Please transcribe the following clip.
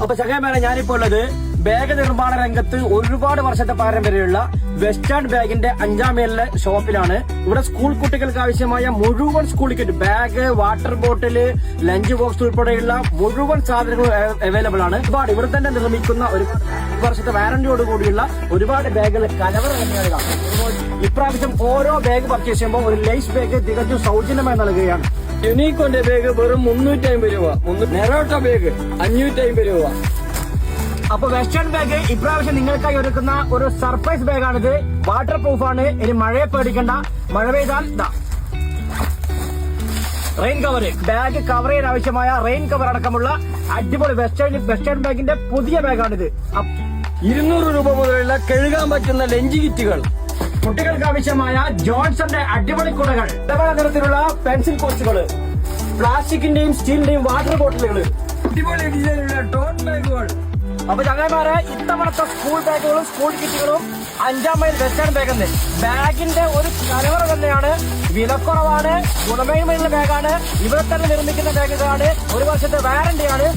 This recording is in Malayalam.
അപ്പൊ ചങ്ങായിമാരെ ഞാനിപ്പോ ഉള്ളത് ബാഗ് നിർമ്മാണ രംഗത്ത് ഒരുപാട് വർഷത്തെ പാരമ്പര്യമുള്ള വെസ്റ്റേൺ ബാഗിന്റെ 5ാം മേലിലെ ഷോപ്പിലാണ്. ഇവിടെ സ്കൂൾ കുട്ടികൾക്ക് ആവശ്യമായ മുഴുവൻ school kit, bag, water bottle, lunch box ഉൾപ്പെടെയുള്ള മുഴുവൻ സാധനങ്ങളും അവൈലബിൾ ആണ്. ഒരുപാട് ഇവിടെ തന്നെ നിർമ്മിക്കുന്ന ഒരു വർഷത്തെ വാറന്റിയോട് കൂടിയുള്ള ഒരുപാട് ബാഗുകൾ കലവറ തന്നെയാണ് കാണുന്നത്. ഇപ്രാവശ്യം ഓരോ ബാഗ് പർച്ചേസ് ചെയ്യുമ്പോൾ ഒരു ലേസ് ബാഗ് തികച്ചും സൗജന്യമായി നൽകുകയാണ്. യുണീക്കോന്റെ ബാഗ് വെറും 350 രൂപ, നെറോട്ട ബാഗ് 550 രൂപ. അപ്പൊ വെസ്റ്റേൺ ബാഗ് ഇപ്രാവശ്യം നിങ്ങൾക്കായി ഒരുക്കുന്ന ഒരു സർപ്രൈസ് ബാഗാണിത്. വാട്ടർ പ്രൂഫ് ആണ്. ഇനി മഴയെ പേടിക്കണ്ട, മഴ പെയ്താൽ റെയിൻ കവർ, ബാഗ് കവർ ചെയ്യാൻ ആവശ്യമായ റെയിൻ കവർ അടക്കമുള്ള അടിപൊളി വെസ്റ്റേൺ ബാഗിന്റെ പുതിയ ബാഗാണിത്. 200 രൂപ മുതലുള്ള കഴുകാൻ പറ്റുന്ന ലഞ്ച് കിറ്റുകൾ, കുട്ടികൾക്ക് ആവശ്യമായ ജോൺസന്റെ അടിപൊളി കുടകൾ, പല നിറത്തിലുള്ള പെൻസിൽ പോസ്റ്റുകൾ, പ്ലാസ്റ്റിക്കിന്റെയും സ്റ്റീലിന്റെയും വാട്ടർ ബോട്ടിലുകൾ, അടിപൊളി ഡിസൈനുള്ള ടോട്ട് ബാഗുകൾ. അപ്പൊ ചങ്ങായിമാരെ ഇത്തവണത്തെ സ്കൂൾ ബാഗുകളും സ്കൂൾ കിറ്റുകളും 5ാം മൈൽ വെസ്റ്റേൺ ബാഗെന്ന് ബാഗിന്റെ ഒരു കലവറ തന്നെയാണ്. വിലക്കുറവാണ്, ഗുണമേന്മയുള്ള ബാഗാണ്. ഇവിടെ തന്നെ നിർമ്മിക്കുന്ന ബാഗുകളാണ്. ഒരു വർഷത്തെ വാറന്റിയാണ്.